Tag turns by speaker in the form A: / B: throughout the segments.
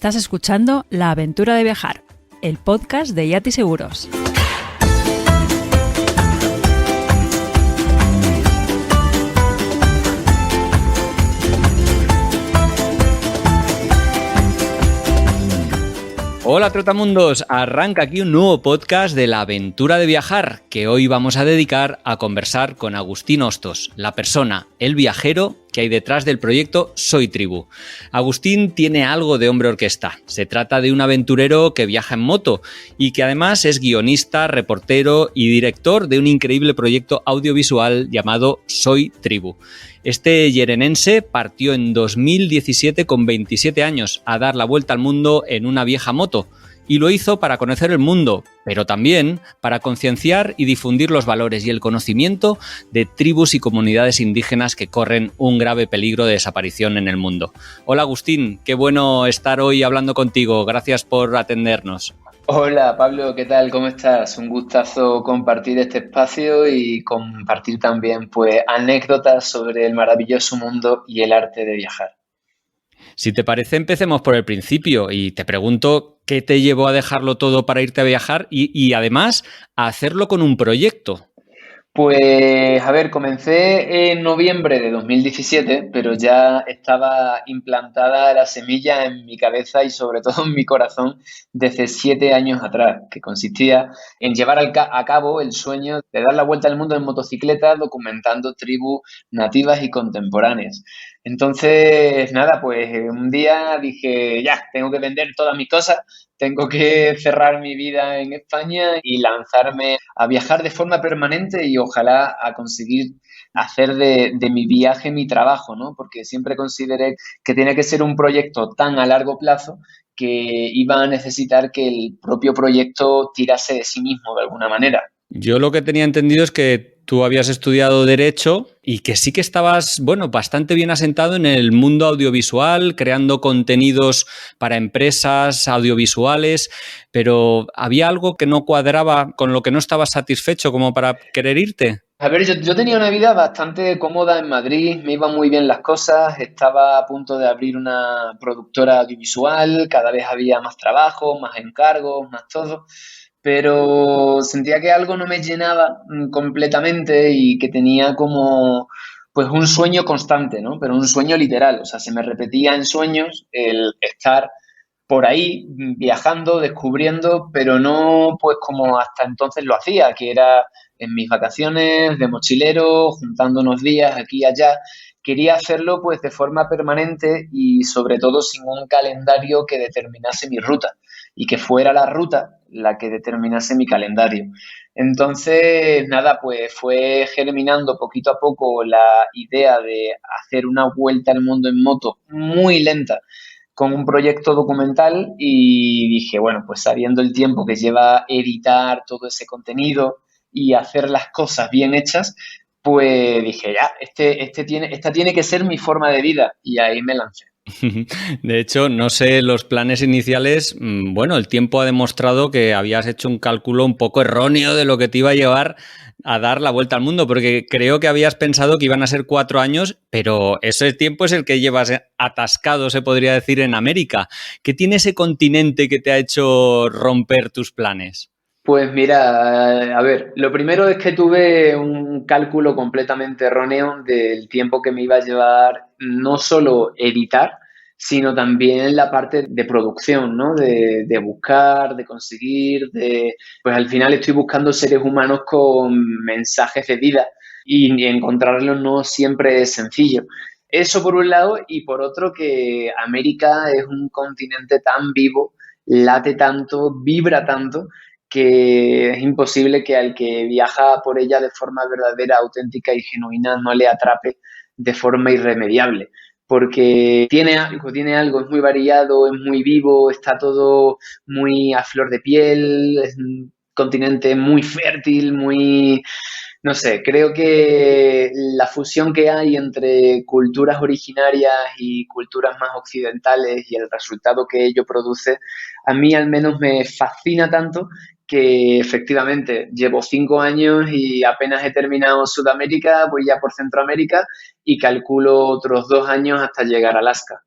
A: Estás escuchando La Aventura de Viajar, el podcast de Yati Seguros.
B: Hola Trotamundos, arranca aquí un nuevo podcast de La Aventura de Viajar que hoy vamos a dedicar a conversar con Agustín Hostos, la persona, el viajero que hay detrás del proyecto Soy Tribu. Agustín tiene algo de hombre orquesta. Se trata de un aventurero que viaja en moto y que además es guionista, reportero y director de un increíble proyecto audiovisual llamado Soy Tribu. Este yerenense partió en 2017 con 27 años a dar la vuelta al mundo en una vieja moto. Y lo hizo para conocer el mundo, pero también para concienciar y difundir los valores y el conocimiento de tribus y comunidades indígenas que corren un grave peligro de desaparición en el mundo. Hola Agustín, qué bueno estar hoy hablando contigo. Gracias por atendernos.
C: Hola Pablo, ¿qué tal? ¿Cómo estás? Un gustazo compartir este espacio y compartir también anécdotas sobre el maravilloso mundo y el arte de viajar.
B: Si te parece, empecemos por el principio y te pregunto qué te llevó a dejarlo todo para irte a viajar y además a hacerlo con un proyecto.
C: Pues, a ver, comencé en noviembre de 2017, pero ya estaba implantada la semilla en mi cabeza y sobre todo en mi corazón desde 7 años atrás, que consistía en llevar a cabo el sueño de dar la vuelta al mundo en motocicleta documentando tribus nativas y contemporáneas. Entonces, nada, pues un día dije, ya, tengo que vender todas mis cosas, tengo que cerrar mi vida en España y lanzarme a viajar de forma permanente y ojalá a conseguir hacer de mi viaje mi trabajo, ¿no? Porque siempre consideré que tenía que ser un proyecto tan a largo plazo que iba a necesitar que el propio proyecto tirase de sí mismo de alguna manera.
B: Yo lo que tenía entendido es que tú habías estudiado Derecho y que sí que estabas, bastante bien asentado en el mundo audiovisual, creando contenidos para empresas audiovisuales, pero ¿había algo que no cuadraba, con lo que no estabas satisfecho como para querer irte?
C: A ver, yo tenía una vida bastante cómoda en Madrid, me iban muy bien las cosas, estaba a punto de abrir una productora audiovisual, cada vez había más trabajo, más encargos, más todo, pero sentía que algo no me llenaba completamente y que tenía como pues un sueño constante, ¿no? Pero un sueño literal, o sea, se me repetía en sueños el estar por ahí viajando, descubriendo, pero no pues como hasta entonces lo hacía, que era en mis vacaciones de mochilero, juntando unos días aquí y allá. Quería hacerlo pues de forma permanente y sobre todo sin un calendario que determinase mi ruta y que fuera la ruta la que determinase mi calendario. Entonces, nada, pues fue germinando poquito a poco la idea de hacer una vuelta al mundo en moto muy lenta con un proyecto documental y dije, bueno, pues sabiendo el tiempo que lleva editar todo ese contenido y hacer las cosas bien hechas, pues dije, ya, esta tiene que ser mi forma de vida y ahí me lancé.
B: De hecho, no sé, los planes iniciales, el tiempo ha demostrado que habías hecho un cálculo un poco erróneo de lo que te iba a llevar a dar la vuelta al mundo, porque creo que habías pensado que iban a ser 4 años, pero ese tiempo es el que llevas atascado, se podría decir, en América. ¿Qué tiene ese continente que te ha hecho romper tus planes?
C: Pues mira, a ver, lo primero es que tuve un cálculo completamente erróneo del tiempo que me iba a llevar no solo editar, sino también la parte de producción, ¿no? De buscar, de conseguir, pues al final estoy buscando seres humanos con mensajes de vida y encontrarlos no siempre es sencillo. Eso por un lado y por otro que América es un continente tan vivo, late tanto, vibra tanto que es imposible que al que viaja por ella de forma verdadera, auténtica y genuina no le atrape de forma irremediable. Porque tiene algo, es muy variado, es muy vivo, está todo muy a flor de piel, es un continente muy fértil, muy, no sé, creo que la fusión que hay entre culturas originarias y culturas más occidentales y el resultado que ello produce, a mí al menos me fascina tanto que efectivamente llevo 5 años y apenas he terminado Sudamérica, voy ya por Centroamérica y calculo otros 2 años hasta llegar a Alaska.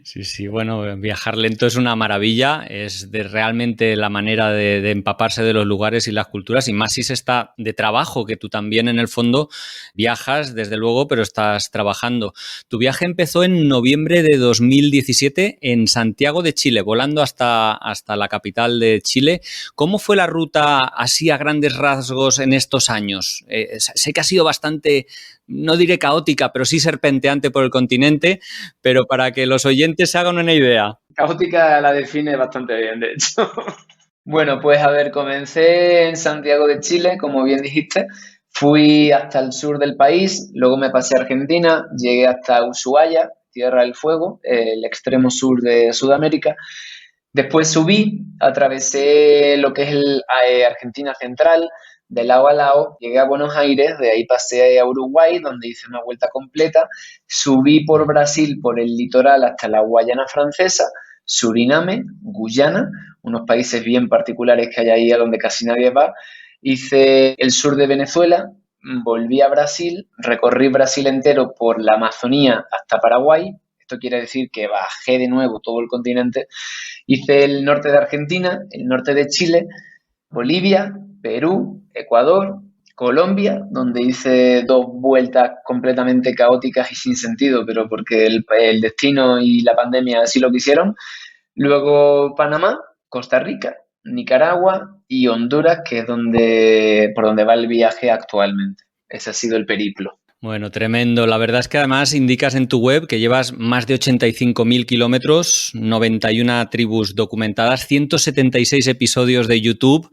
B: Sí, sí, bueno, viajar lento es una maravilla, es realmente la manera de empaparse de los lugares y las culturas, y más si se está de trabajo, que tú también en el fondo viajas, desde luego, pero estás trabajando. Tu viaje empezó en noviembre de 2017 en Santiago de Chile, volando hasta la capital de Chile. ¿Cómo fue la ruta así a grandes rasgos en estos años? Sé que ha sido bastante, no diré caótica, pero sí serpenteante por el continente, pero para que los oyentes se hagan una idea.
C: Caótica la define bastante bien, de hecho. Bueno, pues a ver, comencé en Santiago de Chile, como bien dijiste. Fui hasta el sur del país, luego me pasé a Argentina, llegué hasta Ushuaia, Tierra del Fuego, el extremo sur de Sudamérica. Después subí, atravesé lo que es Argentina Central, de lado a lado, llegué a Buenos Aires, de ahí pasé a Uruguay, donde hice una vuelta completa, subí por Brasil, por el litoral hasta la Guayana Francesa, Suriname, Guyana, unos países bien particulares que hay ahí a donde casi nadie va. Hice el sur de Venezuela, volví a Brasil, recorrí Brasil entero por la Amazonía hasta Paraguay. Esto quiere decir que bajé de nuevo todo el continente. Hice el norte de Argentina, el norte de Chile, Bolivia, Perú, Ecuador, Colombia, donde hice 2 vueltas completamente caóticas y sin sentido, pero porque el destino y la pandemia así lo quisieron. Luego Panamá, Costa Rica, Nicaragua y Honduras, que es por donde va el viaje actualmente. Ese ha sido el periplo.
B: Bueno, tremendo. La verdad es que además indicas en tu web que llevas más de 85.000 kilómetros, 91 tribus documentadas, 176 episodios de YouTube,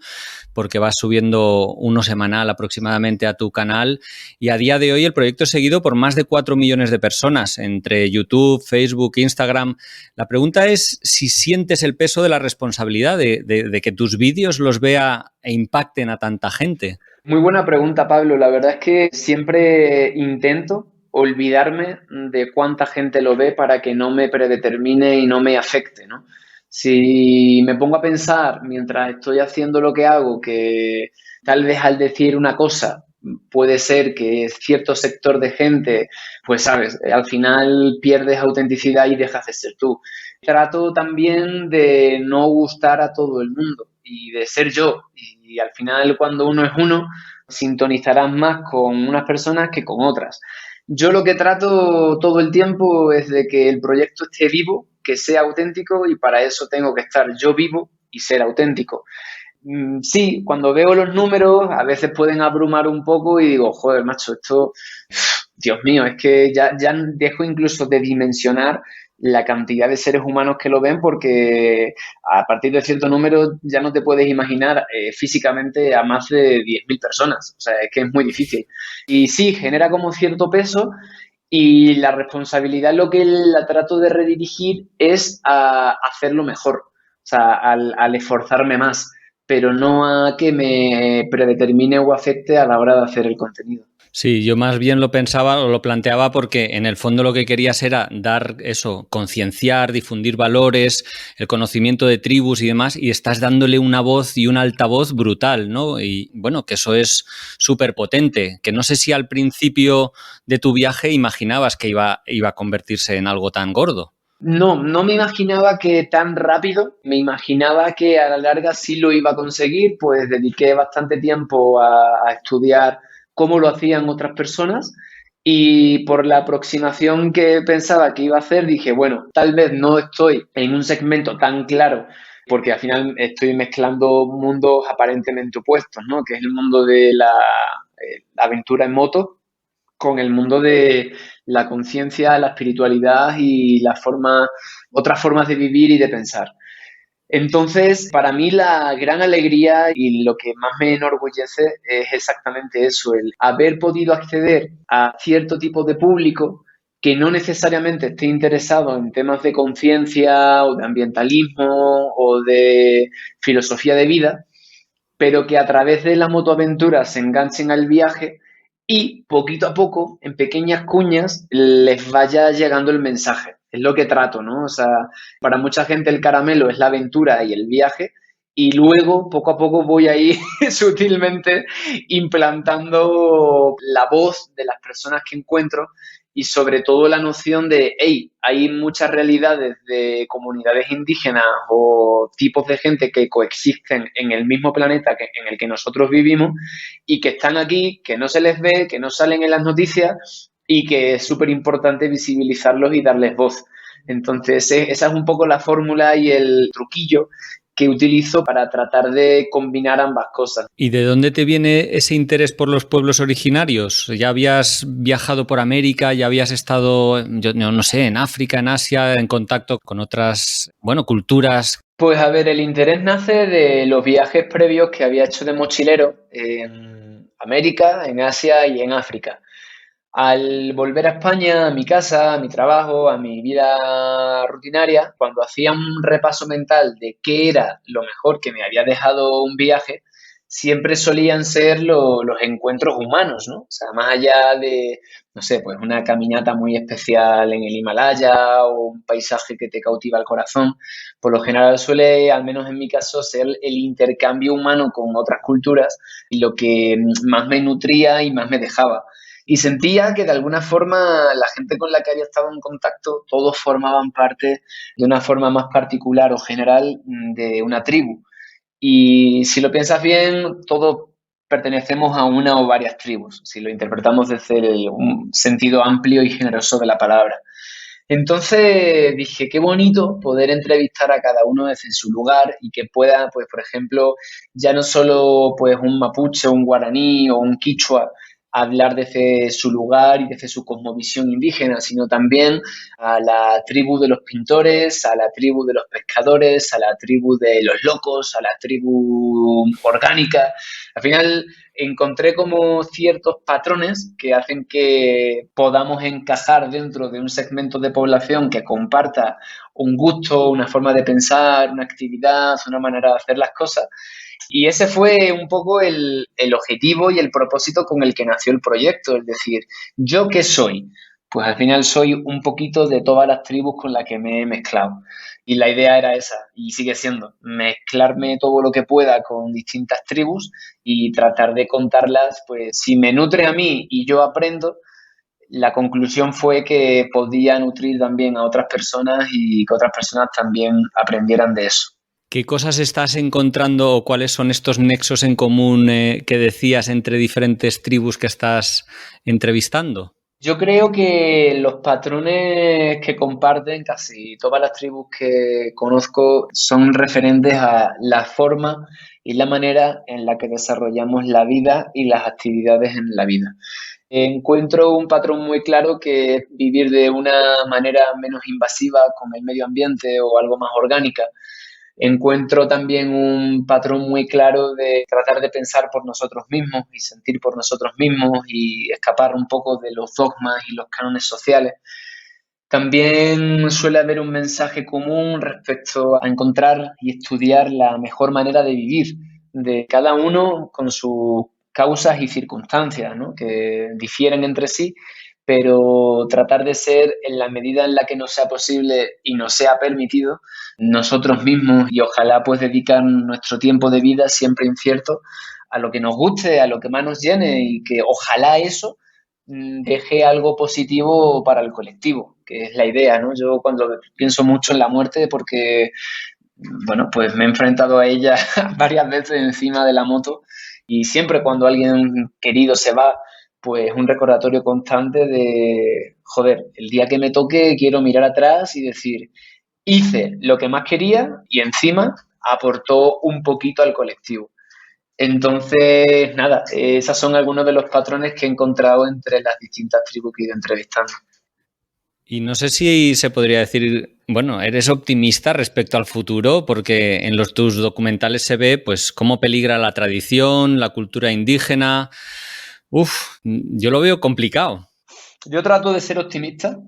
B: porque vas subiendo uno semanal aproximadamente a tu canal, y a día de hoy el proyecto es seguido por más de 4 millones de personas entre YouTube, Facebook, Instagram. La pregunta es si sientes el peso de la responsabilidad de que tus vídeos los vea e impacten a tanta gente.
C: Muy buena pregunta, Pablo. La verdad es que siempre intento olvidarme de cuánta gente lo ve para que no me predetermine y no me afecte, ¿no? Si me pongo a pensar mientras estoy haciendo lo que hago, que tal vez al decir una cosa puede ser que cierto sector de gente, pues sabes, al final pierdes autenticidad y dejas de ser tú. Trato también de no gustar a todo el mundo y de ser yo. Y al final, cuando uno es uno, sintonizarás más con unas personas que con otras. Yo lo que trato todo el tiempo es de que el proyecto esté vivo, que sea auténtico, y para eso tengo que estar yo vivo y ser auténtico. Sí, cuando veo los números a veces pueden abrumar un poco y digo, joder, macho, esto, Dios mío, es que ya dejo incluso de dimensionar la cantidad de seres humanos que lo ven, porque a partir de cierto número ya no te puedes imaginar físicamente a más de 10.000 personas. O sea, es que es muy difícil. Y sí, genera como cierto peso, y la responsabilidad lo que la trato de redirigir es a hacerlo mejor, o sea, al esforzarme más, pero no a que me predetermine o afecte a la hora de hacer el contenido.
B: Sí, yo más bien lo pensaba o lo planteaba porque en el fondo lo que querías era dar eso, concienciar, difundir valores, el conocimiento de tribus y demás, y estás dándole una voz y un altavoz brutal, ¿no? Y bueno, que eso es súper potente, que no sé si al principio de tu viaje imaginabas que iba a convertirse en algo tan gordo.
C: No me imaginaba que tan rápido, me imaginaba que a la larga sí lo iba a conseguir, pues dediqué bastante tiempo a estudiar cómo lo hacían otras personas, y por la aproximación que pensaba que iba a hacer dije, bueno, tal vez no estoy en un segmento tan claro, porque al final estoy mezclando mundos aparentemente opuestos, ¿no? Que es el mundo de la aventura en moto con el mundo de la conciencia, la espiritualidad y otras formas de vivir y de pensar. Entonces, para mí la gran alegría y lo que más me enorgullece es exactamente eso, el haber podido acceder a cierto tipo de público que no necesariamente esté interesado en temas de conciencia o de ambientalismo o de filosofía de vida, pero que a través de la motoaventura se enganchen al viaje y poquito a poco, en pequeñas cuñas, les vaya llegando el mensaje. Es lo que trato, ¿no? O sea, para mucha gente el caramelo es la aventura y el viaje, y luego, poco a poco, voy ahí sutilmente implantando la voz de las personas que encuentro, y sobre todo la noción de, hey, hay muchas realidades de comunidades indígenas o tipos de gente que coexisten en el mismo planeta en el que nosotros vivimos y que están aquí, que no se les ve, que no salen en las noticias y que es súper importante visibilizarlos y darles voz. Entonces, esa es un poco la fórmula y el truquillo que utilizo para tratar de combinar ambas cosas.
B: ¿Y de dónde te viene ese interés por los pueblos originarios? ¿Ya habías viajado por América, ya habías estado, yo no sé, en África, en Asia, en contacto con otras, culturas?
C: Pues a ver, el interés nace de los viajes previos que había hecho de mochilero en América, en Asia y en África. Al volver a España, a mi casa, a mi trabajo, a mi vida rutinaria, cuando hacía un repaso mental de qué era lo mejor que me había dejado un viaje, siempre solían ser los encuentros humanos, ¿no? O sea, más allá de, no sé, pues una caminata muy especial en el Himalaya o un paisaje que te cautiva el corazón, por lo general suele, al menos en mi caso, ser el intercambio humano con otras culturas y lo que más me nutría y más me dejaba. Y sentía que de alguna forma la gente con la que había estado en contacto, todos formaban parte de una forma más particular o general de una tribu. Y si lo piensas bien, todos pertenecemos a una o varias tribus, si lo interpretamos desde un sentido amplio y generoso de la palabra. Entonces dije, qué bonito poder entrevistar a cada uno desde su lugar y que pueda, pues, por ejemplo, ya no solo pues un mapuche, un guaraní o un quichua hablar desde su lugar y desde su cosmovisión indígena, sino también a la tribu de los pintores, a la tribu de los pescadores, a la tribu de los locos, a la tribu orgánica. Al final encontré como ciertos patrones que hacen que podamos encajar dentro de un segmento de población que comparta un gusto, una forma de pensar, una actividad, una manera de hacer las cosas. Y ese fue un poco el objetivo y el propósito con el que nació el proyecto, es decir, ¿yo qué soy? Pues al final soy un poquito de todas las tribus con las que me he mezclado. Y la idea era esa, y sigue siendo, mezclarme todo lo que pueda con distintas tribus y tratar de contarlas, pues si me nutre a mí y yo aprendo, la conclusión fue que podía nutrir también a otras personas y que otras personas también aprendieran de eso.
B: ¿Qué cosas estás encontrando o cuáles son estos nexos en común que decías entre diferentes tribus que estás entrevistando?
C: Yo creo que los patrones que comparten casi todas las tribus que conozco son referentes a la forma y la manera en la que desarrollamos la vida y las actividades en la vida. Encuentro un patrón muy claro que es vivir de una manera menos invasiva con el medio ambiente o algo más orgánica. Encuentro también un patrón muy claro de tratar de pensar por nosotros mismos y sentir por nosotros mismos y escapar un poco de los dogmas y los cánones sociales. También suele haber un mensaje común respecto a encontrar y estudiar la mejor manera de vivir de cada uno con sus causas y circunstancias, ¿no? Que difieren entre sí, pero tratar de ser, en la medida en la que nos sea posible y nos sea permitido, nosotros mismos y ojalá pues dedicar nuestro tiempo de vida siempre incierto a lo que nos guste, a lo que más nos llene y que ojalá eso deje algo positivo para el colectivo, que es la idea, ¿no? Yo cuando pienso mucho en la muerte porque, bueno, pues me he enfrentado a ella varias veces encima de la moto y siempre cuando alguien querido se va, pues un recordatorio constante de, joder, el día que me toque quiero mirar atrás y decir, hice lo que más quería y encima aportó un poquito al colectivo. Entonces, nada, esos son algunos de los patrones que he encontrado entre las distintas tribus que he ido entrevistando.
B: Y no sé si se podría decir, eres optimista respecto al futuro, porque en tus documentales se ve pues cómo peligra la tradición, la cultura indígena. Yo lo veo complicado.
C: Yo trato de ser optimista,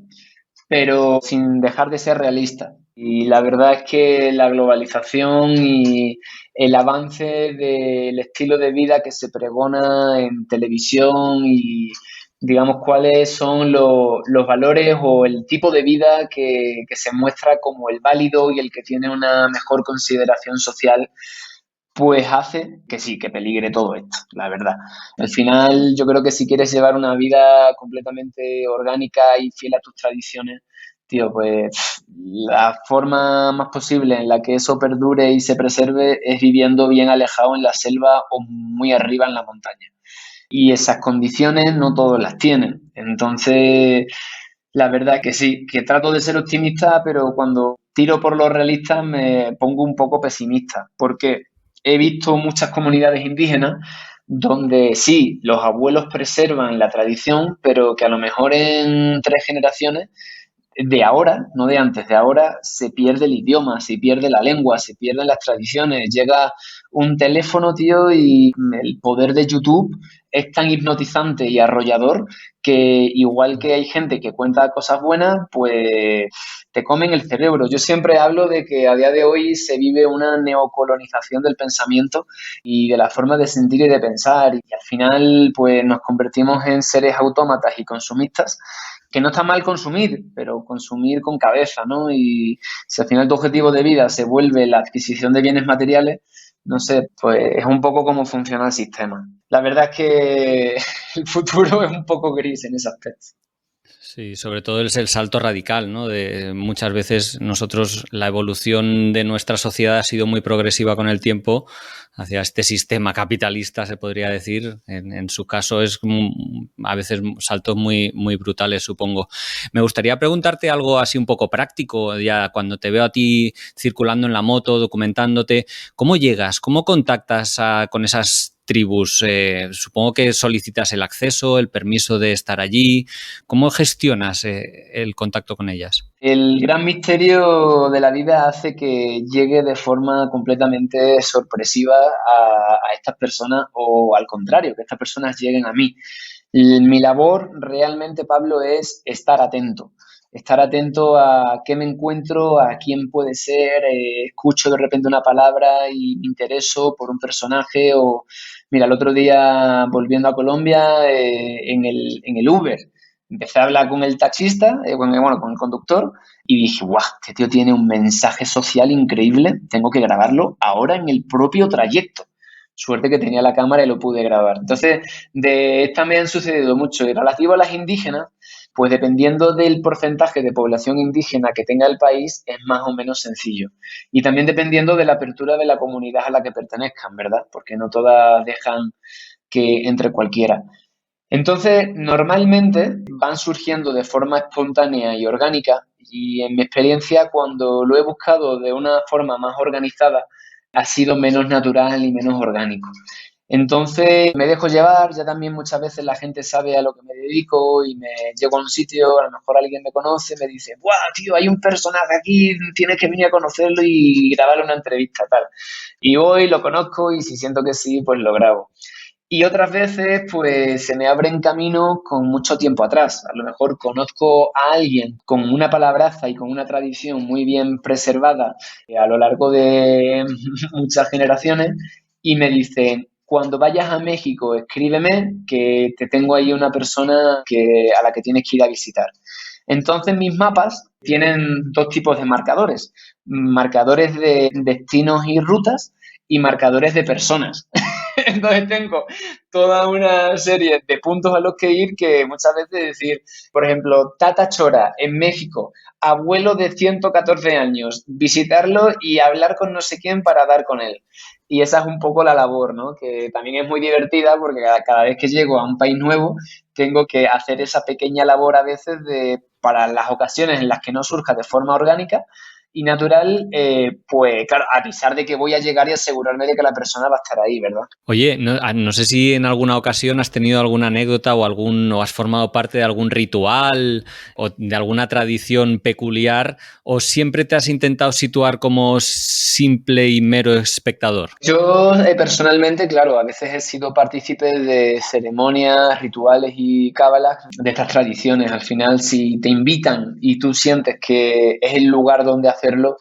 C: pero sin dejar de ser realista. Y la verdad es que la globalización y el avance del estilo de vida que se pregona en televisión y digamos cuáles son los valores o el tipo de vida que se muestra como el válido y el que tiene una mejor consideración social, pues hace que sí, que peligre todo esto, la verdad. Al final, yo creo que si quieres llevar una vida completamente orgánica y fiel a tus tradiciones, tío, pues la forma más posible en la que eso perdure y se preserve es viviendo bien alejado en la selva o muy arriba en la montaña. Y esas condiciones no todos las tienen. Entonces, la verdad que sí, que trato de ser optimista, pero cuando tiro por lo realista me pongo un poco pesimista, porque he visto muchas comunidades indígenas donde sí, los abuelos preservan la tradición, pero que a lo mejor en 3 generaciones de ahora, no de antes, de ahora se pierde el idioma, se pierde la lengua, se pierden las tradiciones. Llega un teléfono, tío, y el poder de YouTube es tan hipnotizante y arrollador que igual que hay gente que cuenta cosas buenas, pues te comen el cerebro. Yo siempre hablo de que a día de hoy se vive una neocolonización del pensamiento y de la forma de sentir y de pensar, y al final pues nos convertimos en seres autómatas y consumistas, que no está mal consumir, pero consumir con cabeza, ¿no? Y si al final tu objetivo de vida se vuelve la adquisición de bienes materiales, no sé, pues es un poco cómo funciona el sistema. La verdad es que el futuro es un poco gris en ese aspecto.
B: Sí, sobre todo es el salto radical, ¿no? De muchas veces nosotros, la evolución de nuestra sociedad ha sido muy progresiva con el tiempo hacia este sistema capitalista, se podría decir. En su caso es a veces saltos muy brutales, supongo. Me gustaría preguntarte algo así un poco práctico, ya cuando te veo a ti circulando en la moto, documentándote, ¿cómo llegas? ¿Cómo contactas con esas tribus? Supongo que solicitas el acceso, el permiso de estar allí. ¿Cómo gestionas el contacto con ellas?
C: El gran misterio de la vida hace que llegue de forma completamente sorpresiva a estas personas, o al contrario, que estas personas lleguen a mí. Mi labor realmente, Pablo, es estar atento a qué me encuentro, a quién puede ser, escucho de repente una palabra y me intereso por un personaje. O mira, el otro día volviendo a Colombia, en el Uber, empecé a hablar con el taxista, con el conductor, y dije, guau, este tío tiene un mensaje social increíble, tengo que grabarlo ahora en el propio trayecto. Suerte que tenía la cámara y lo pude grabar. Entonces, de esta me han sucedido mucho. Y relativo a las indígenas, pues dependiendo del porcentaje de población indígena que tenga el país, es más o menos sencillo. Y también dependiendo de la apertura de la comunidad a la que pertenezcan, ¿verdad? Porque no todas dejan que entre cualquiera. Entonces, normalmente van surgiendo de forma espontánea y orgánica, y en mi experiencia, cuando lo he buscado de una forma más organizada, ha sido menos natural y menos orgánico. Entonces, me dejo llevar. Ya también muchas veces la gente sabe a lo que me dedico y me llego a un sitio, a lo mejor alguien me conoce, me dice, ¡guau, tío, hay un personaje aquí, tienes que venir a conocerlo y grabarle una entrevista, tal! Y voy, lo conozco, y si siento que sí, pues lo grabo. Y otras veces, pues se me abren caminos con mucho tiempo atrás. A lo mejor conozco a alguien con una palabraza y con una tradición muy bien preservada a lo largo de muchas generaciones, y me dicen, cuando vayas a México, escríbeme que te tengo ahí una persona a la que tienes que ir a visitar. Entonces mis mapas tienen 2 tipos de marcadores: marcadores de destinos y rutas, y marcadores de personas. Entonces tengo toda una serie de puntos a los que ir, que muchas veces decir, por ejemplo, Tata Chora en México, abuelo de 114 años, visitarlo y hablar con no sé quién para dar con él. Y esa es un poco la labor, ¿no? Que también es muy divertida, porque cada vez que llego a un país nuevo tengo que hacer esa pequeña labor a veces para las ocasiones en las que no surja de forma orgánica y natural, pues claro, avisar de que voy a llegar y asegurarme de que la persona va a estar ahí, ¿verdad?
B: Oye, no sé si en alguna ocasión has tenido alguna anécdota o has formado parte de algún ritual o de alguna tradición peculiar, o siempre te has intentado situar como simple y mero espectador.
C: Yo personalmente, claro, a veces he sido partícipe de ceremonias, rituales y cábalas de estas tradiciones. Al final, si te invitan y tú sientes que es el lugar donde hacerlo,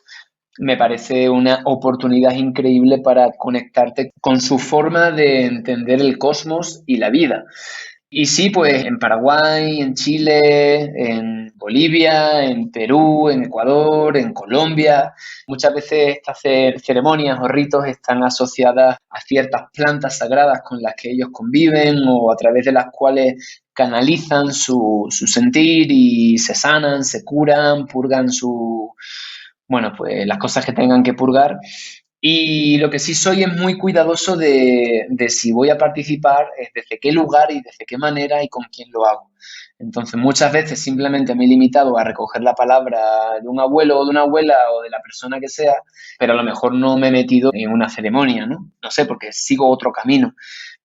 C: me parece una oportunidad increíble para conectarte con su forma de entender el cosmos y la vida. Y sí, pues en Paraguay, en Chile, en Bolivia, en Perú, en Ecuador, en Colombia. Muchas veces estas ceremonias o ritos están asociadas a ciertas plantas sagradas con las que ellos conviven o a través de las cuales canalizan su sentir y se sanan, se curan, purgan bueno, pues las cosas que tengan que purgar. Y lo que sí soy es muy cuidadoso de si voy a participar, es desde qué lugar y desde qué manera y con quién lo hago. Entonces, muchas veces simplemente me he limitado a recoger la palabra de un abuelo o de una abuela o de la persona que sea, pero a lo mejor no me he metido en una ceremonia, ¿no? No sé, porque sigo otro camino.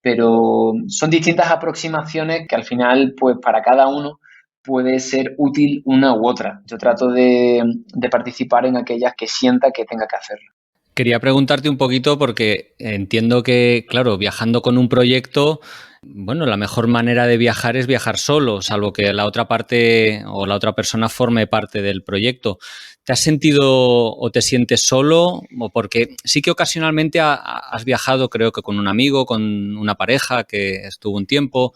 C: Pero son distintas aproximaciones que al final, pues para cada uno puede ser útil una u otra. Yo trato de participar en aquellas que sienta que tenga que hacerlo.
B: Quería preguntarte un poquito porque entiendo que, claro, viajando con un proyecto, bueno, la mejor manera de viajar es viajar solo, salvo que la otra parte o la otra persona forme parte del proyecto. ¿Te has sentido o te sientes solo? O porque sí que ocasionalmente has viajado, creo que con un amigo, con una pareja que estuvo un tiempo,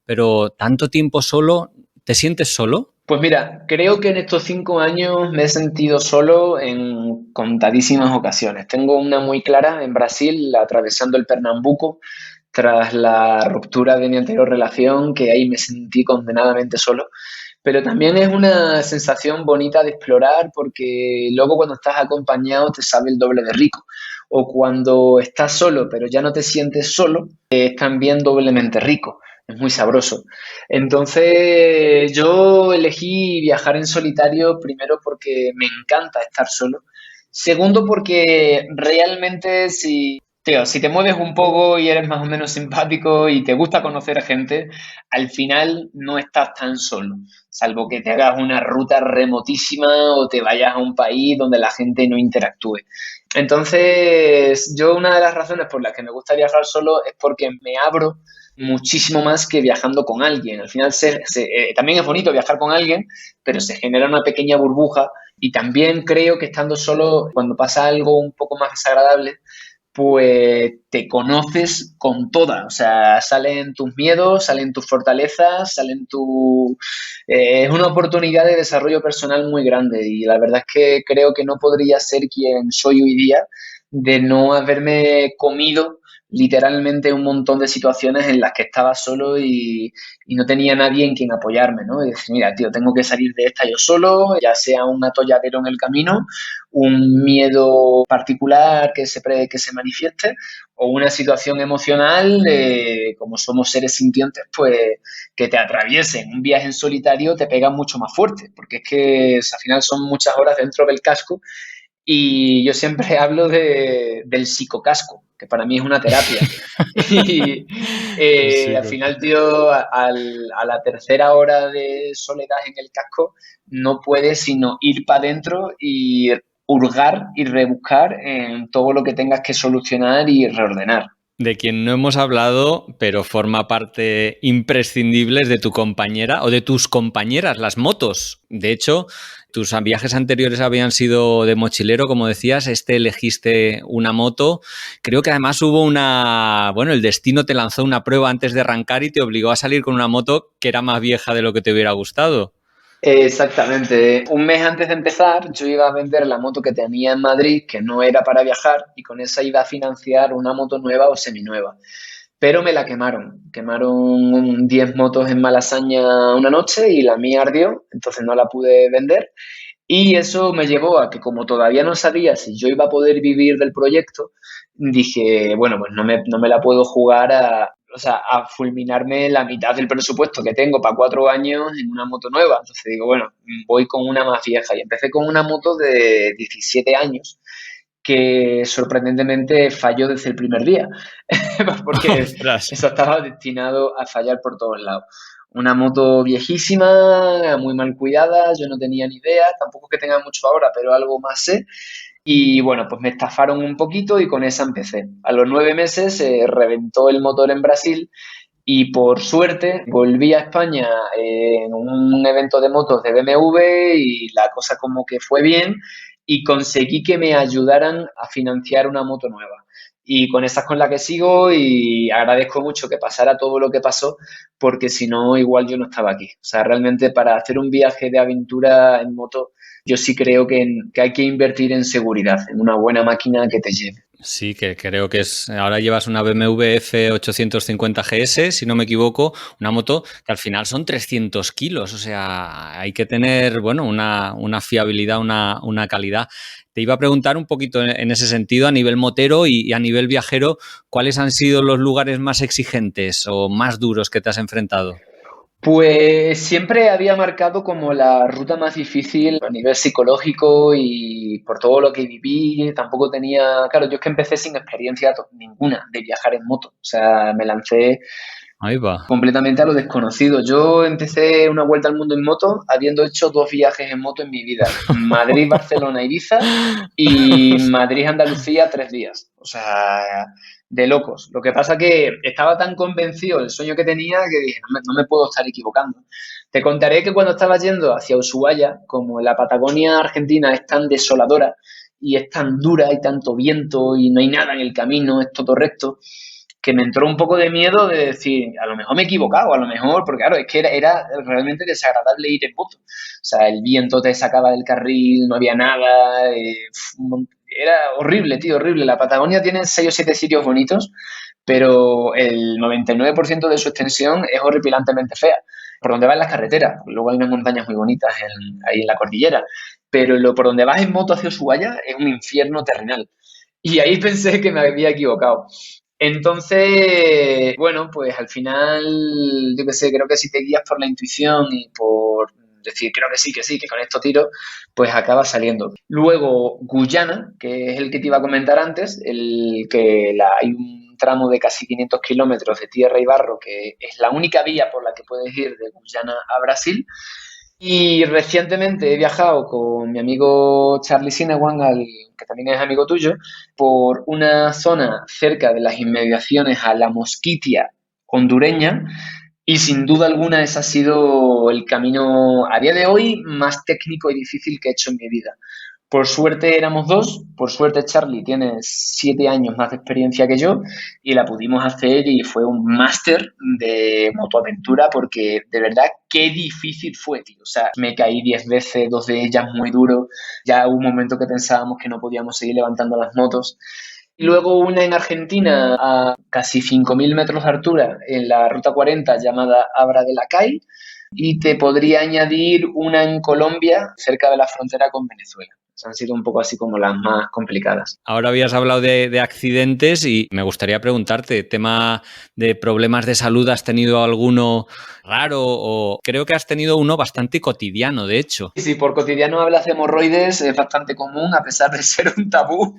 B: pero tanto tiempo solo, ¿te sientes solo?
C: Pues mira, creo que en estos 5 años me he sentido solo en contadísimas ocasiones. Tengo una muy clara en Brasil, atravesando el Pernambuco, tras la ruptura de mi anterior relación, que ahí me sentí condenadamente solo. Pero también es una sensación bonita de explorar porque luego cuando estás acompañado te sabe el doble de rico. O cuando estás solo pero ya no te sientes solo, es también doblemente rico. Es muy sabroso. Entonces, yo elegí viajar en solitario primero porque me encanta estar solo. Segundo, porque realmente si te mueves un poco y eres más o menos simpático y te gusta conocer gente, al final no estás tan solo, salvo que te hagas una ruta remotísima o te vayas a un país donde la gente no interactúe. Entonces, yo una de las razones por las que me gusta viajar solo es porque me abro muchísimo más que viajando con alguien. Al final también es bonito viajar con alguien, pero se genera una pequeña burbuja y también creo que estando solo, cuando pasa algo un poco más desagradable, pues te conoces con toda, o sea, salen tus miedos, salen tus fortalezas, es una oportunidad de desarrollo personal muy grande y la verdad es que creo que no podría ser quien soy hoy día de no haberme comido literalmente un montón de situaciones en las que estaba solo y no tenía nadie en quien apoyarme, ¿no? Y decir, mira, tío, tengo que salir de esta yo solo, ya sea un atolladero en el camino, un miedo particular que se manifieste o una situación emocional, como somos seres sintientes, pues que te atraviesen. Un viaje en solitario te pega mucho más fuerte, porque es que al final son muchas horas dentro del casco y yo siempre hablo del psicocasco, que para mí es una terapia. Y al final, tío, a la tercera hora de soledad en el casco, no puedes sino ir para adentro y hurgar y rebuscar en todo lo que tengas que solucionar y reordenar.
B: De quien no hemos hablado, pero forma parte imprescindible de tu compañera o de tus compañeras, las motos. De hecho, tus viajes anteriores habían sido de mochilero, como decías, elegiste una moto. Creo que además bueno, el destino te lanzó una prueba antes de arrancar y te obligó a salir con una moto que era más vieja de lo que te hubiera gustado.
C: Exactamente. Un mes antes de empezar, yo iba a vender la moto que tenía en Madrid, que no era para viajar, y con esa iba a financiar una moto nueva o seminueva. Pero me la quemaron. Quemaron 10 motos en Malasaña una noche y la mía ardió, entonces no la pude vender. Y eso me llevó a que, como todavía no sabía si yo iba a poder vivir del proyecto, dije, bueno, pues no me la puedo jugar a fulminarme la mitad del presupuesto que tengo para 4 años en una moto nueva. Entonces digo, bueno, voy con una más vieja. Y empecé con una moto de 17 años que sorprendentemente falló desde el primer día, porque
B: Ostras.
C: eso estaba destinado a fallar por todos lados. Una moto viejísima, muy mal cuidada, yo no tenía ni idea, tampoco que tenga mucho ahora, pero algo más sé. Y bueno, pues me estafaron un poquito y con esa empecé. A los 9 meses se reventó el motor en Brasil y por suerte volví a España en un evento de motos de BMW y la cosa como que fue bien y conseguí que me ayudaran a financiar una moto nueva. y con esa es con la que sigo y agradezco mucho que pasara todo lo que pasó porque si no, igual yo no estaba aquí. O sea, realmente para hacer un viaje de aventura en moto, yo sí creo que hay que invertir en seguridad, en una buena máquina que te lleve.
B: Sí, que creo que es. Ahora llevas una BMW F850 GS, si no me equivoco, una moto que al final son 300 kilos. O sea, hay que tener, bueno, una fiabilidad, una calidad. Te iba a preguntar un poquito en ese sentido, a nivel motero y a nivel viajero, ¿cuáles han sido los lugares más exigentes o más duros que te has enfrentado?
C: Pues siempre había marcado como la ruta más difícil a nivel psicológico y por todo lo que viví, tampoco tenía, claro, yo es que empecé sin experiencia ninguna de viajar en moto, o sea, me lancé
B: Ahí va.
C: completamente a lo desconocido. Yo empecé una vuelta al mundo en moto habiendo hecho 2 viajes en moto en mi vida, Madrid, Barcelona, Ibiza y Madrid, Andalucía, 3 días, o sea, de locos. Lo que pasa que estaba tan convencido del sueño que tenía que dije, no me puedo estar equivocando. Te contaré que cuando estaba yendo hacia Ushuaia, como la Patagonia Argentina es tan desoladora y es tan dura, hay tanto viento y no hay nada en el camino, es todo recto, que me entró un poco de miedo de decir, a lo mejor me he equivocado, a lo mejor, porque claro, es que era realmente desagradable ir en moto. O sea, el viento te sacaba del carril, no había nada, era horrible, tío, horrible. La Patagonia tiene 6 o 7 sitios bonitos, pero el 99% de su extensión es horripilantemente fea. Por donde van las carreteras, luego hay unas montañas muy bonitas ahí en la cordillera, pero por donde vas en moto hacia Ushuaia es un infierno terrenal. Y ahí pensé que me había equivocado. Entonces, bueno, pues al final, yo qué sé, creo que si te guías por la intuición y por decir creo que sí, que con esto tiro, pues acaba saliendo. Luego, Guyana, que es el que te iba a comentar antes, hay un tramo de casi 500 kilómetros de tierra y barro, que es la única vía por la que puedes ir de Guyana a Brasil. Y recientemente he viajado con mi amigo Charlie Sinewan, que también es amigo tuyo, por una zona cerca de las inmediaciones a la Mosquitia hondureña y sin duda alguna ese ha sido el camino a día de hoy más técnico y difícil que he hecho en mi vida. Por suerte éramos 2, por suerte Charlie tiene 7 años más de experiencia que yo y la pudimos hacer y fue un máster de motoaventura porque de verdad qué difícil fue, tío. O sea, me caí 10 veces, 2 de ellas muy duro, ya hubo un momento que pensábamos que no podíamos seguir levantando las motos. Y luego una en Argentina a casi 5.000 metros de altura en la Ruta 40 llamada Abra de la Cay y te podría añadir una en Colombia cerca de la frontera con Venezuela. Han sido un poco así como las más complicadas.
B: Ahora habías hablado de accidentes y me gustaría preguntarte, tema de problemas de salud, ¿has tenido alguno raro o creo que has tenido uno bastante cotidiano, de hecho?
C: Sí, por cotidiano hablas de hemorroides, es bastante común a pesar de ser un tabú.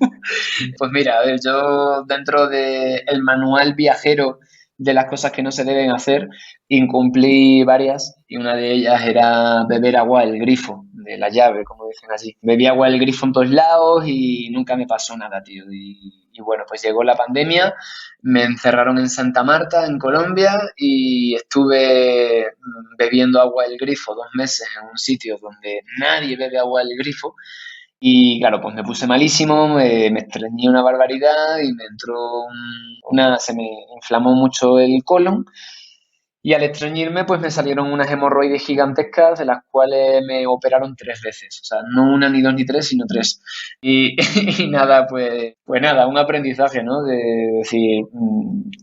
C: Pues mira, a ver, yo dentro del manual viajero de las cosas que no se deben hacer, incumplí varias y una de ellas era beber agua del grifo, de la llave, como dicen allí. Bebí agua del grifo en todos lados y nunca me pasó nada, tío. Y bueno, pues llegó la pandemia, me encerraron en Santa Marta, en Colombia, y estuve bebiendo agua del grifo 2 meses en un sitio donde nadie bebe agua del grifo. Y claro, pues me puse malísimo, me estreñí una barbaridad y me entró se me inflamó mucho el colon y al estreñirme pues me salieron unas hemorroides gigantescas de las cuales me operaron 3 veces, o sea, no una, ni dos, ni tres, sino 3. Y, y nada, pues nada, un aprendizaje, ¿no? De decir,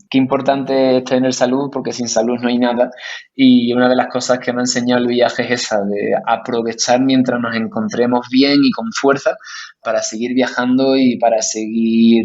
C: qué importante es tener salud porque sin salud no hay nada. Y una de las cosas que me ha enseñado el viaje es esa, de aprovechar mientras nos encontremos bien y con fuerza para seguir viajando y para seguir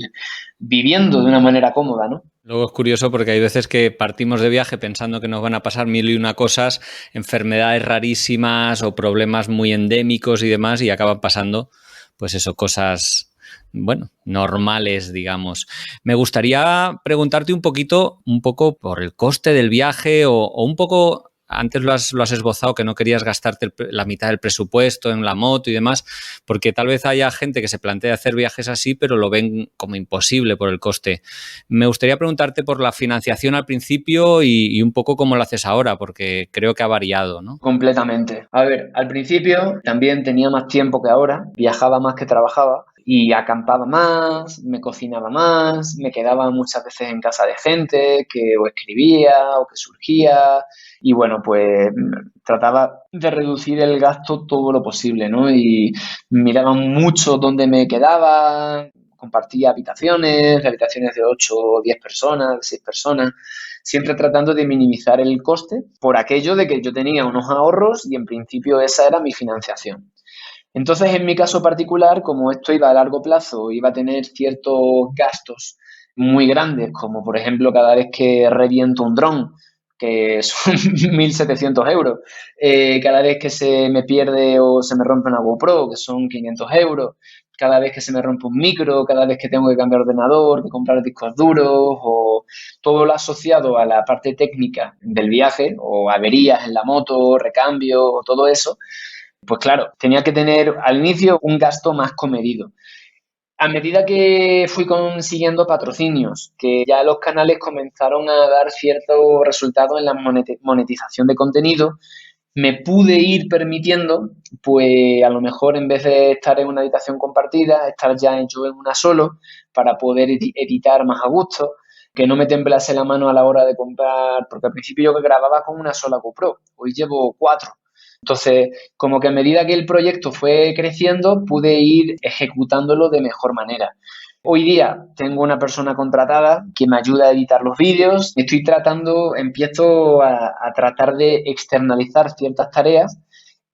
C: viviendo de una manera cómoda, ¿no?
B: Luego es curioso porque hay veces que partimos de viaje pensando que nos van a pasar 1001 cosas, enfermedades rarísimas o problemas muy endémicos y demás y acaban pasando, pues eso, cosas, bueno, normales, digamos. Me gustaría preguntarte un poco por el coste del viaje o un poco. Antes lo has esbozado, que no querías gastarte la mitad del presupuesto en la moto y demás, porque tal vez haya gente que se plantea hacer viajes así, pero lo ven como imposible por el coste. Me gustaría preguntarte por la financiación al principio y un poco cómo lo haces ahora, porque creo que ha variado, ¿no?
C: Completamente. A ver, al principio también tenía más tiempo que ahora, viajaba más que trabajaba y acampaba más, me cocinaba más, me quedaba muchas veces en casa de gente que o escribía o que surgía y bueno, pues trataba de reducir el gasto todo lo posible, ¿no? Y miraba mucho dónde me quedaba, compartía habitaciones de 8 o 10 personas, de 6 personas, siempre tratando de minimizar el coste por aquello de que yo tenía unos ahorros y en principio esa era mi financiación. Entonces, en mi caso particular, como esto iba a largo plazo, iba a tener ciertos gastos muy grandes, como por ejemplo cada vez que reviento un dron, que son 1.700 euros, cada vez que se me pierde o se me rompe una GoPro, que son 500 euros, cada vez que se me rompe un micro, cada vez que tengo que cambiar ordenador, que comprar discos duros o todo lo asociado a la parte técnica del viaje o averías en la moto, recambio o todo eso, pues claro, tenía que tener al inicio un gasto más comedido. A medida que fui consiguiendo patrocinios, que ya los canales comenzaron a dar cierto resultado en la monetización de contenido, me pude ir permitiendo, pues a lo mejor en vez de estar en una habitación compartida, estar ya yo en una solo para poder editar más a gusto, que no me temblase la mano a la hora de comprar, porque al principio yo grababa con una sola GoPro, hoy llevo 4. Entonces, como que a medida que el proyecto fue creciendo, pude ir ejecutándolo de mejor manera. Hoy día tengo una persona contratada que me ayuda a editar los vídeos. Empiezo a tratar de externalizar ciertas tareas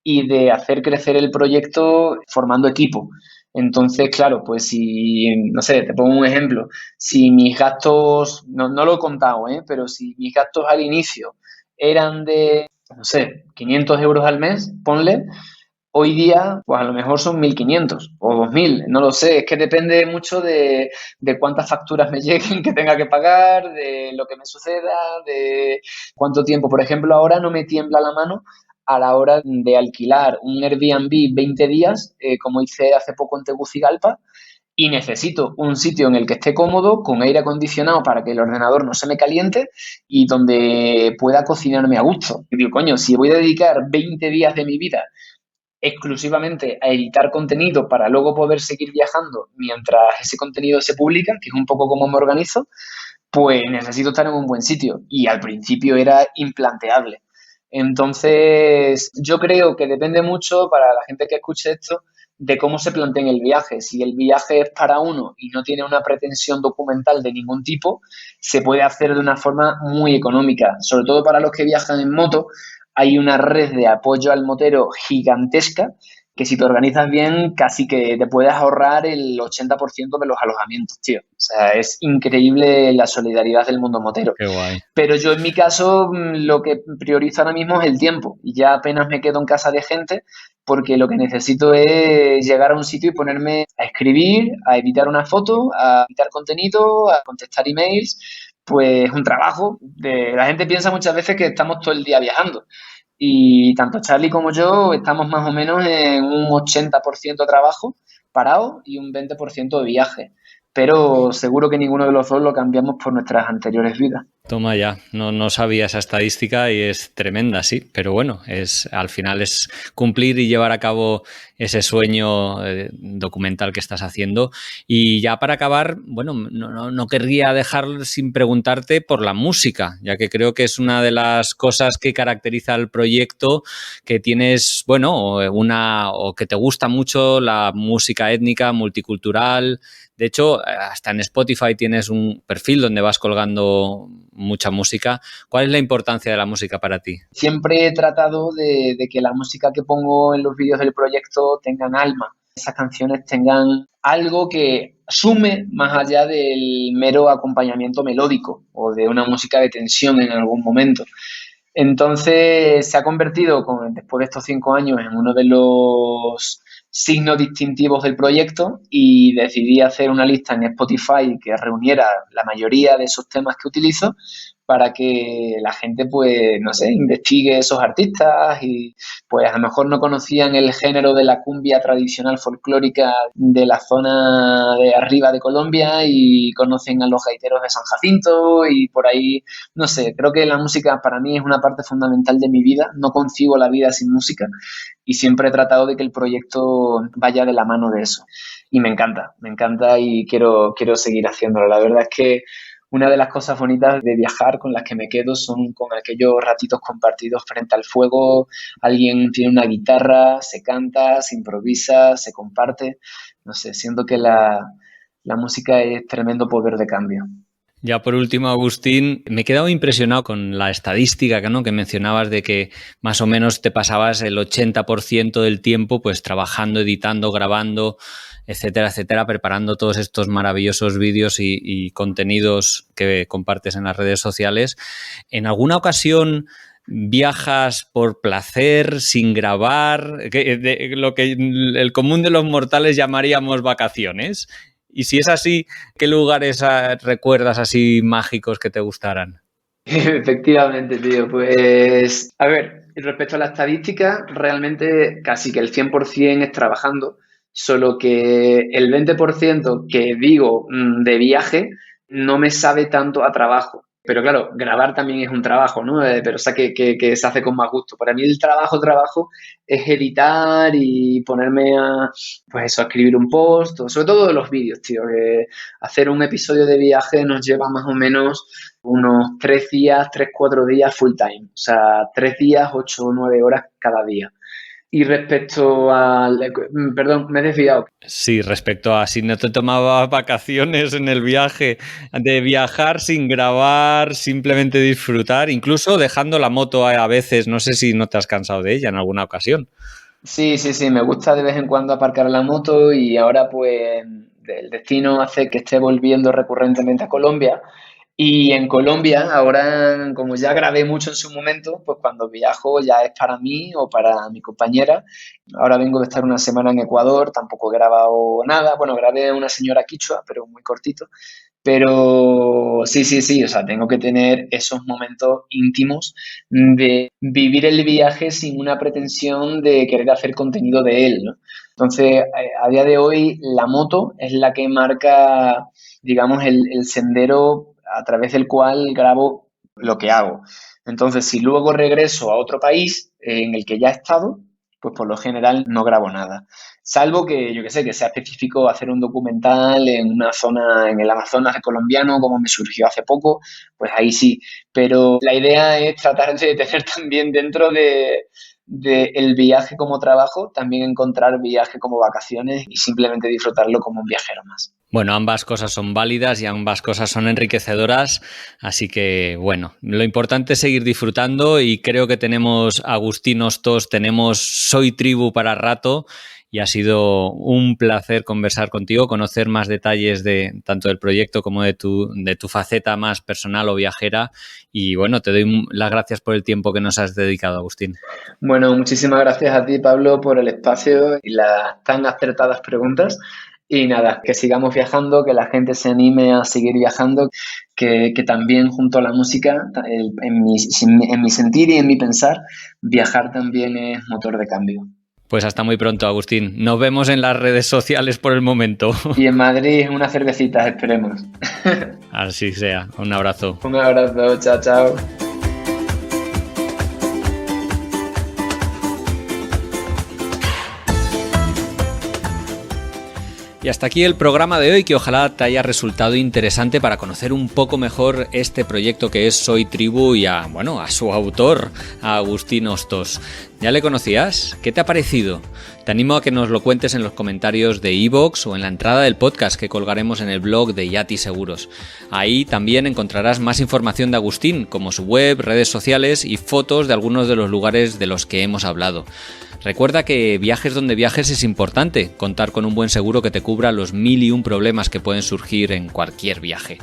C: y de hacer crecer el proyecto formando equipo. Entonces, claro, pues si, no sé, te pongo un ejemplo, si mis gastos, no lo he contado, pero si mis gastos al inicio eran de, no sé, 500 euros al mes, ponle, hoy día, pues a lo mejor son 1.500 o 2.000, no lo sé, es que depende mucho de cuántas facturas me lleguen que tenga que pagar, de lo que me suceda, de cuánto tiempo. Por ejemplo, ahora no me tiembla la mano a la hora de alquilar un Airbnb 20 días, como hice hace poco en Tegucigalpa, y necesito un sitio en el que esté cómodo, con aire acondicionado para que el ordenador no se me caliente y donde pueda cocinarme a gusto. Y digo, coño, si voy a dedicar 20 días de mi vida exclusivamente a editar contenido para luego poder seguir viajando mientras ese contenido se publica, que es un poco como me organizo, pues necesito estar en un buen sitio. Y al principio era implanteable. Entonces, yo creo que depende mucho para la gente que escuche esto de cómo se plantea el viaje. Si el viaje es para uno y no tiene una pretensión documental de ningún tipo, se puede hacer de una forma muy económica. Sobre todo para los que viajan en moto, hay una red de apoyo al motero gigantesca que si te organizas bien casi que te puedes ahorrar el 80% de los alojamientos, tío. O sea, es increíble la solidaridad del mundo motero.
B: Qué guay.
C: Pero yo en mi caso lo que priorizo ahora mismo es el tiempo y ya apenas me quedo en casa de gente porque lo que necesito es llegar a un sitio y ponerme a escribir, a editar una foto, a editar contenido, a contestar emails, pues un trabajo. La gente piensa muchas veces que estamos todo el día viajando y tanto Charlie como yo estamos más o menos en un 80% trabajo parado y un 20% de viaje. Pero seguro que ninguno de los dos lo cambiamos por nuestras anteriores vidas.
B: Toma ya, no sabía esa estadística y es tremenda, sí, pero bueno, al final es cumplir y llevar a cabo ese sueño documental que estás haciendo. Y ya para acabar, bueno, no querría dejar sin preguntarte por la música, ya que creo que es una de las cosas que caracteriza al proyecto, que tienes, bueno, o que te gusta mucho la música étnica, multicultural. De hecho, hasta en Spotify tienes un perfil donde vas colgando mucha música. ¿Cuál es la importancia de la música para ti?
C: Siempre he tratado de que la música que pongo en los vídeos del proyecto tengan alma. Esas canciones tengan algo que sume más allá del mero acompañamiento melódico o de una música de tensión en algún momento. Entonces se ha convertido, después de estos 5 años, en uno de los signos distintivos del proyecto y decidí hacer una lista en Spotify que reuniera la mayoría de esos temas que utilizo para que la gente, pues, no sé, investigue esos artistas y, pues, a lo mejor no conocían el género de la cumbia tradicional folclórica de la zona de arriba de Colombia y conocen a los gaiteros de San Jacinto y por ahí, no sé, creo que la música para mí es una parte fundamental de mi vida, no concibo la vida sin música y siempre he tratado de que el proyecto vaya de la mano de eso. Y me encanta y quiero seguir haciéndolo. La verdad es que una de las cosas bonitas de viajar con las que me quedo son con aquellos ratitos compartidos frente al fuego. Alguien tiene una guitarra, se canta, se improvisa, se comparte. No sé, siento que la música es tremendo poder de cambio.
B: Ya por último, Agustín, me he quedado impresionado con la estadística, ¿no?, que mencionabas de que más o menos te pasabas el 80% del tiempo pues trabajando, editando, grabando, etcétera, preparando todos estos maravillosos vídeos y contenidos que compartes en las redes sociales. ¿En alguna ocasión viajas por placer, sin grabar, lo que el común de los mortales llamaríamos vacaciones? Y si es así, ¿qué lugares recuerdas así mágicos que te gustaran?
C: Efectivamente, tío. Pues, a ver, respecto a la estadística, realmente casi que el 100% es trabajando, solo que el 20% que digo de viaje no me sabe tanto a trabajo. Pero claro, grabar también es un trabajo, ¿no? Pero o sea, que se hace con más gusto. Para mí el trabajo es editar y ponerme a, pues eso, a escribir un post, sobre todo de los vídeos, tío. Que hacer un episodio de viaje nos lleva más o menos unos 3 días, 3-4 días full time. O sea, 3 días, 8 o 9 horas cada día. Y respecto al... Perdón, me he desviado.
B: Sí, respecto a si no te tomabas vacaciones en el viaje, de viajar sin grabar, simplemente disfrutar, incluso dejando la moto a veces, no sé si no te has cansado de ella en alguna ocasión.
C: Sí, me gusta de vez en cuando aparcar la moto y ahora pues el destino hace que esté volviendo recurrentemente a Colombia. Y en Colombia, ahora, como ya grabé mucho en su momento, pues cuando viajo ya es para mí o para mi compañera. Ahora vengo de estar una semana en Ecuador, tampoco he grabado nada. Bueno, grabé a una señora quichua, pero muy cortito. Pero sí, o sea, tengo que tener esos momentos íntimos de vivir el viaje sin una pretensión de querer hacer contenido de él, ¿no? Entonces, a día de hoy, la moto es la que marca, digamos, el sendero a través del cual grabo lo que hago. Entonces, si luego regreso a otro país en el que ya he estado, pues por lo general no grabo nada. Salvo que, yo que sé, que sea específico hacer un documental en una zona, en el Amazonas colombiano, como me surgió hace poco, pues ahí sí. Pero la idea es tratar de tener también dentro de el viaje como trabajo, también encontrar viaje como vacaciones y simplemente disfrutarlo como un viajero más.
B: Bueno, ambas cosas son válidas y ambas cosas son enriquecedoras, así que bueno, lo importante es seguir disfrutando y creo que tenemos Agustín Hostos, tenemos Soy Tribu para rato y ha sido un placer conversar contigo, conocer más detalles de tanto del proyecto como de tu faceta más personal o viajera y bueno, te doy las gracias por el tiempo que nos has dedicado, Agustín.
C: Bueno, muchísimas gracias a ti, Pablo, por el espacio y las tan acertadas preguntas. Y nada, que sigamos viajando, que la gente se anime a seguir viajando, que también junto a la música, en mi sentir y en mi pensar, viajar también es motor de cambio.
B: Pues hasta muy pronto, Agustín. Nos vemos en las redes sociales por el momento.
C: Y en Madrid unas cervecitas, esperemos.
B: Así sea. Un abrazo.
C: Un abrazo, chao, chao.
B: Y hasta aquí el programa de hoy, que ojalá te haya resultado interesante para conocer un poco mejor este proyecto que es Soy Tribu y a su autor, a Agustín Hostos. ¿Ya le conocías? ¿Qué te ha parecido? Te animo a que nos lo cuentes en los comentarios de iVoox o en la entrada del podcast que colgaremos en el blog de Yati Seguros. Ahí también encontrarás más información de Agustín, como su web, redes sociales y fotos de algunos de los lugares de los que hemos hablado. Recuerda que viajes donde viajes es importante contar con un buen seguro que te cubra los 1001 problemas que pueden surgir en cualquier viaje.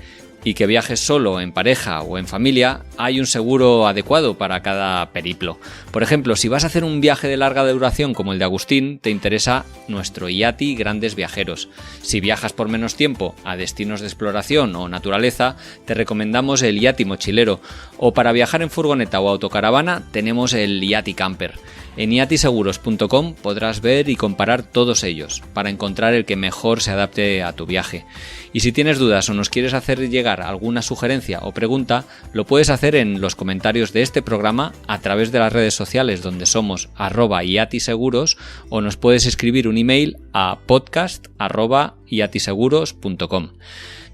B: y que viajes solo, en pareja o en familia, hay un seguro adecuado para cada periplo. Por ejemplo, si vas a hacer un viaje de larga duración como el de Agustín, te interesa nuestro IATI Grandes Viajeros. Si viajas por menos tiempo a destinos de exploración o naturaleza, te recomendamos el IATI Mochilero, o para viajar en furgoneta o autocaravana tenemos el IATI Camper. En iatiseguros.com podrás ver y comparar todos ellos para encontrar el que mejor se adapte a tu viaje. Y si tienes dudas o nos quieres hacer llegar alguna sugerencia o pregunta, lo puedes hacer en los comentarios de este programa a través de las redes sociales donde somos @iatiseguros, o nos puedes escribir un email a podcast@iatiseguros.com.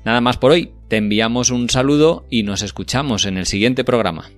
B: Nada más por hoy, te enviamos un saludo y nos escuchamos en el siguiente programa.